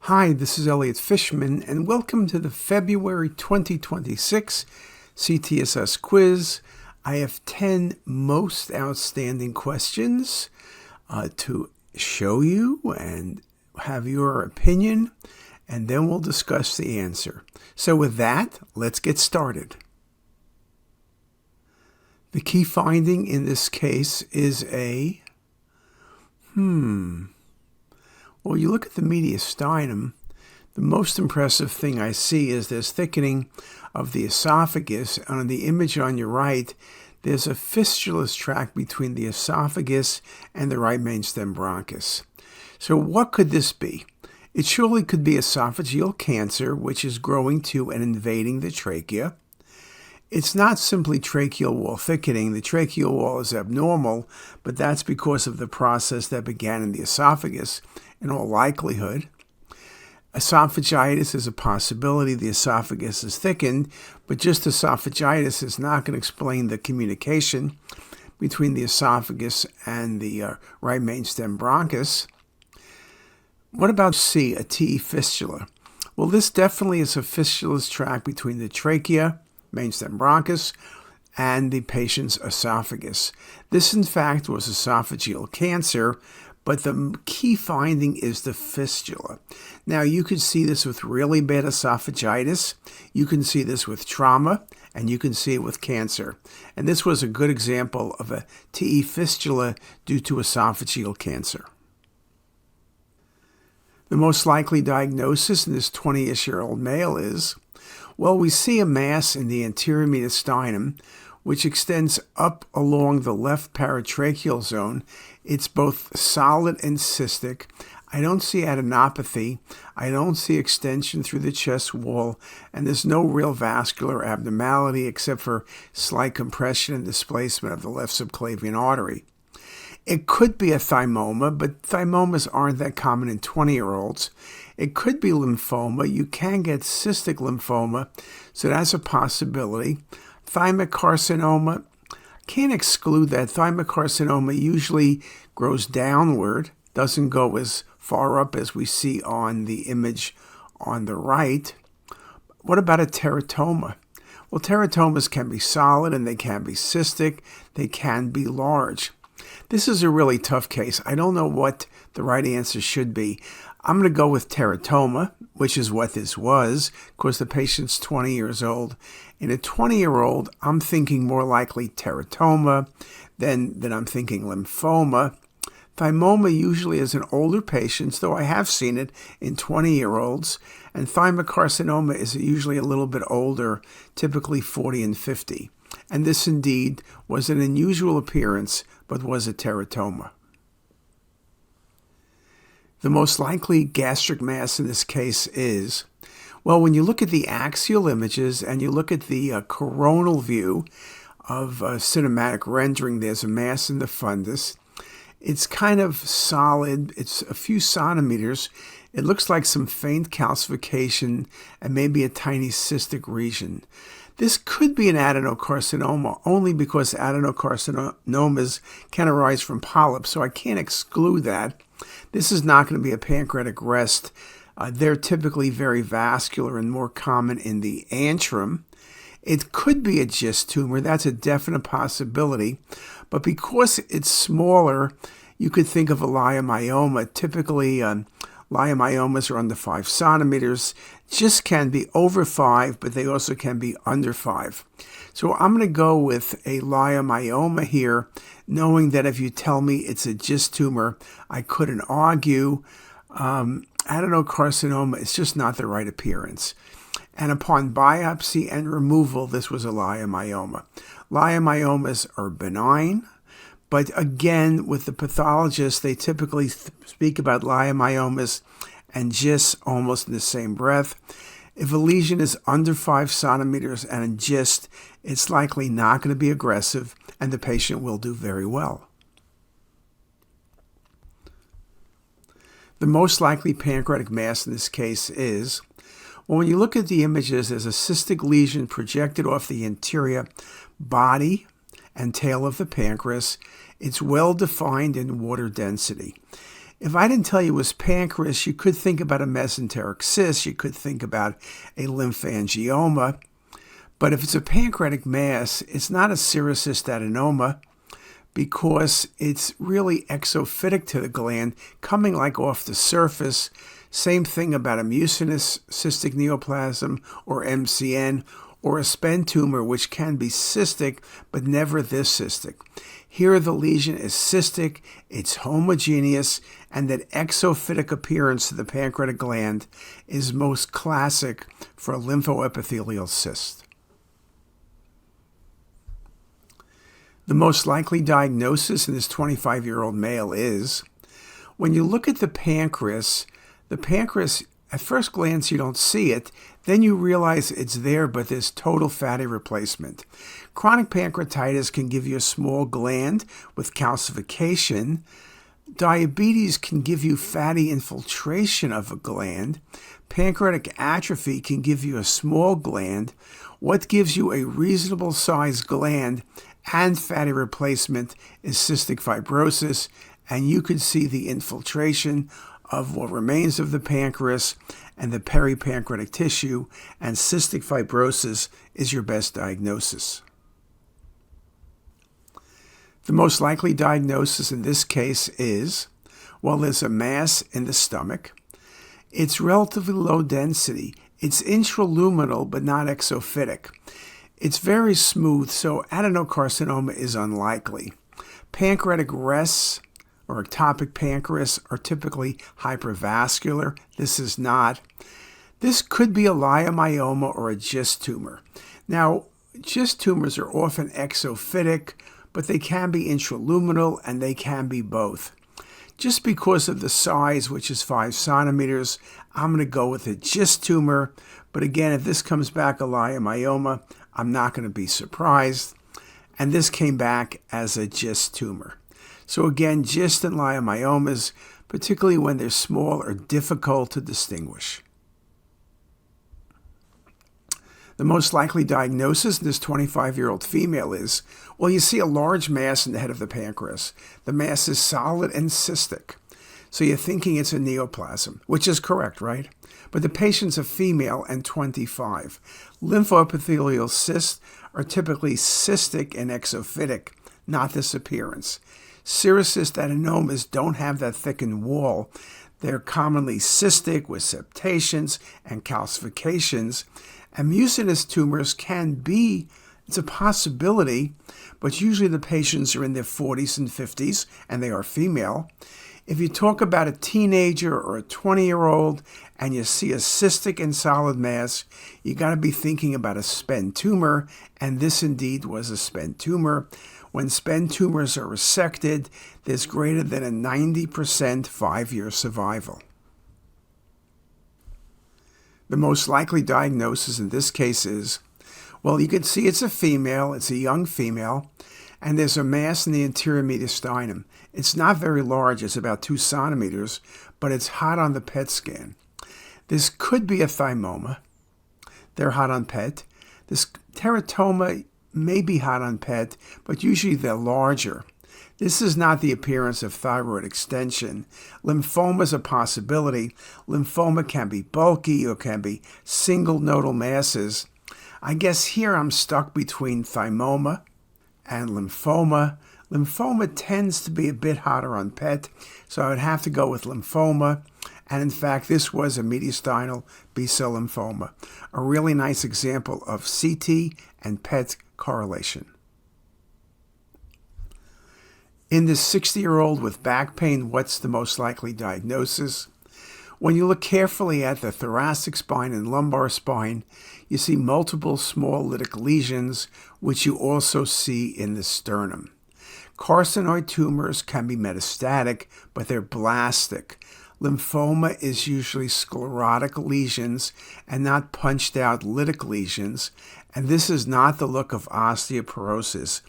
Hi, this is Elliot Fishman, and welcome to the February 2026 CTisus quiz. I have 10 most outstanding questions to show you and have your opinion, and then we'll discuss the answer. So with that, let's get started. The key finding in this case is Well, you look at the mediastinum, the most impressive thing I see is there's thickening of the esophagus. On the image on your right, there's a fistulous tract between the esophagus and the right main stem bronchus. So what could this be? It surely could be esophageal cancer, which is growing to and invading the trachea. It's not simply tracheal wall thickening. The tracheal wall is abnormal, but that's because of the process that began in the esophagus, in all likelihood. Esophagitis is a possibility. The esophagus is thickened, but just esophagitis is not going to explain the communication between the esophagus and the right main stem bronchus. What about C, a TE fistula? Well, this definitely is a fistulous tract between the trachea, main stem bronchus, and the patient's esophagus. This, in fact, was esophageal cancer, but the key finding is the fistula. Now, you could see this with really bad esophagitis, you can see this with trauma, and you can see it with cancer. And this was a good example of a TE fistula due to esophageal cancer. The most likely diagnosis in this 20-ish-year-old male is, well, we see a mass in the anterior mediastinum, which extends up along the left paratracheal zone. It's both solid and cystic. I don't see adenopathy. I don't see extension through the chest wall, and there's no real vascular abnormality except for slight compression and displacement of the left subclavian artery. It could be a thymoma, but thymomas aren't that common in 20-year-olds. It could be lymphoma. You can get cystic lymphoma, so that's a possibility. Thymic carcinoma, can't exclude that. Thymic carcinoma usually grows downward, doesn't go as far up as we see on the image on the right. What about a teratoma? Well, teratomas can be solid and they can be cystic. They can be large. This is a really tough case. I don't know what the right answer should be. I'm going to go with teratoma, which is what this was, because the patient's 20 years old. In a 20-year-old, I'm thinking more likely teratoma than I'm thinking lymphoma. Thymoma usually is in older patients, though I have seen it in 20-year-olds. And thymic carcinoma is usually a little bit older, typically 40 and 50. And this indeed was an unusual appearance, but was a teratoma. The most likely gastric mass in this case is, well, when you look at the axial images and you look at the coronal view of cinematic rendering, there's a mass in the fundus. It's kind of solid. It's a few centimeters. It looks like some faint calcification and maybe a tiny cystic region. This could be an adenocarcinoma only because adenocarcinomas can arise from polyps, so I can't exclude that. This is not going to be a pancreatic rest. They're typically very vascular and more common in the antrum. It could be a GIST tumor. That's a definite possibility. But because it's smaller, you could think of a leiomyoma. Typically, leiomyomas are under 5 centimeters. GIST can be over 5, but they also can be under 5. So I'm going to go with a leiomyoma here, knowing that if you tell me it's a GIST tumor, I couldn't argue. Adenocarcinoma is just not the right appearance. And upon biopsy and removal, this was a leiomyoma. Leiomyomas are benign, but again, with the pathologists, they typically speak about leiomyomas and GIST almost in the same breath. If a lesion is under 5 centimeters and a GIST, it's likely not going to be aggressive and the patient will do very well. The most likely pancreatic mass in this case is, well, when you look at the images, there's a cystic lesion projected off the anterior body and tail of the pancreas. It's well defined in water density. If I didn't tell you it was pancreas, you could think about a mesenteric cyst, you could think about a lymphangioma. But if it's a pancreatic mass, it's not a serous cystadenoma because it's really exophytic to the gland, coming like off the surface. Same thing about a mucinous cystic neoplasm or MCN or a SPEN tumor, which can be cystic, but never this cystic. Here the lesion is cystic, it's homogeneous, and that exophytic appearance to the pancreatic gland is most classic for a lymphoepithelial cyst. The most likely diagnosis in this 25-year-old male is, when you look at the pancreas, at first glance you don't see it, then you realize it's there, but there's total fatty replacement. Chronic pancreatitis can give you a small gland with calcification. Diabetes can give you fatty infiltration of a gland. Pancreatic atrophy can give you a small gland. What gives you a reasonable sized gland and fatty replacement is cystic fibrosis, and you can see the infiltration of what remains of the pancreas and the peripancreatic tissue, and cystic fibrosis is your best diagnosis. The most likely diagnosis in this case is, well, there's a mass in the stomach. It's relatively low density. It's intraluminal but not exophytic. It's very smooth, so adenocarcinoma is unlikely. Pancreatic rests or ectopic pancreas are typically hypervascular. This is not. This could be a leiomyoma or a GIST tumor. Now, GIST tumors are often exophytic, but they can be intraluminal and they can be both. Just because of the size, which is 5 centimeters, I'm going to go with a GIST tumor. But again, if this comes back a leiomyoma, I'm not going to be surprised. And this came back as a GIST tumor. So again, GIST and leiomyomas, particularly when they're small, are difficult to distinguish. The most likely diagnosis in this 25-year-old female is, well, you see a large mass in the head of the pancreas. The mass is solid and cystic. So you're thinking it's a neoplasm, which is correct, right? But the patient's a female and 25. Lymphoepithelial cysts are typically cystic and exophytic, not this appearance. Serous cystadenomas don't have that thickened wall. They're commonly cystic with septations and calcifications. And mucinous tumors can be, it's a possibility, but usually the patients are in their 40s and 50s, and they are female. If you talk about a teenager or a 20-year-old and you see a cystic and solid mass, you got to be thinking about a SPEN tumor, and this indeed was a SPEN tumor. When SPEN tumors are resected, there's greater than a 90% 5-year survival. The most likely diagnosis in this case is, well, you can see it's a female, it's a young female, and there's a mass in the anterior mediastinum. It's not very large, it's about 2 centimeters, but it's hot on the PET scan. This could be a thymoma. They're hot on PET. This teratoma may be hot on PET, but usually they're larger. This is not the appearance of thyroid extension. Lymphoma is a possibility. Lymphoma can be bulky or can be single nodal masses. I guess here I'm stuck between thymoma and lymphoma. Lymphoma tends to be a bit hotter on PET, so I would have to go with lymphoma. And in fact, this was a mediastinal B-cell lymphoma, a really nice example of CT and PET correlation. In this 60-year-old with back pain, what's the most likely diagnosis? When you look carefully at the thoracic spine and lumbar spine, you see multiple small lytic lesions, which you also see in the sternum. Carcinoid tumors can be metastatic, but they're blastic. Lymphoma is usually sclerotic lesions and not punched out lytic lesions, and this is not the look of osteoporosis.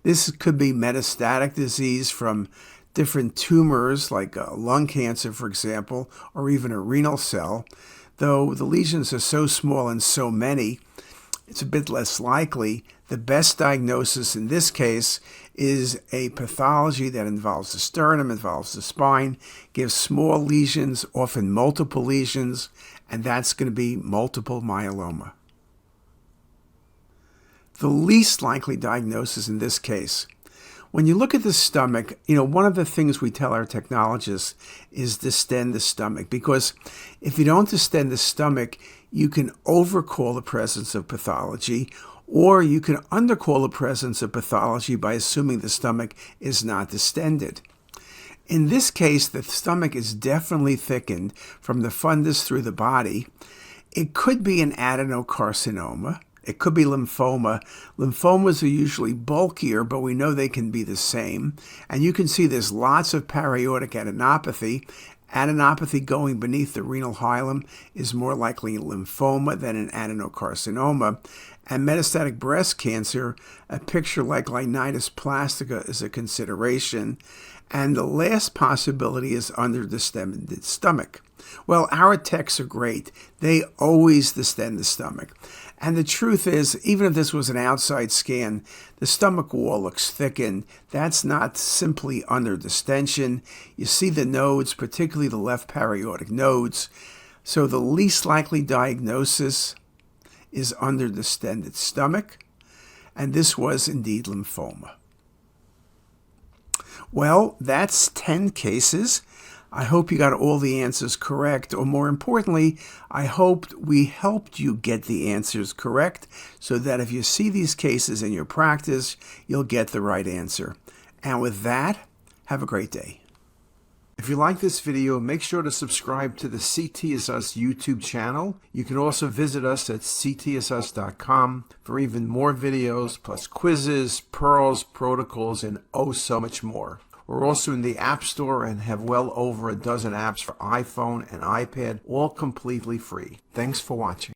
This could be metastatic disease from different tumors like lung cancer, for example, or even a renal cell. Though the lesions are so small and so many, it's a bit less likely. The best diagnosis in this case is a pathology that involves the sternum, involves the spine, gives small lesions, often multiple lesions, and that's going to be multiple myeloma. The least likely diagnosis in this case, when you look at the stomach, one of the things we tell our technologists is distend the stomach, because if you don't distend the stomach, you can overcall the presence of pathology, or you can undercall the presence of pathology by assuming the stomach is not distended. In this case, the stomach is definitely thickened from the fundus through the body. It could be an adenocarcinoma. It could be lymphoma. Lymphomas are usually bulkier, but we know they can be the same. And you can see there's lots of paraortic adenopathy. Adenopathy going beneath the renal hilum is more likely a lymphoma than an adenocarcinoma. And metastatic breast cancer, a picture like linitis plastica is a consideration. And the last possibility is underdistended stomach. Well, our techs are great. They always distend the stomach. And the truth is, even if this was an outside scan, the stomach wall looks thickened. That's not simply underdistension. You see the nodes, particularly the left paraortic nodes. So the least likely diagnosis is underdistended stomach. And this was indeed lymphoma. Well, that's 10 cases. I hope you got all the answers correct, or more importantly, I hope we helped you get the answers correct so that if you see these cases in your practice, you'll get the right answer. And with that, have a great day. If you like this video, make sure to subscribe to the CTisus YouTube channel. You can also visit us at ctisus.com for even more videos, plus quizzes, pearls, protocols, and oh so much more. We're also in the App Store and have well over a dozen apps for iPhone and iPad, all completely free. Thanks for watching.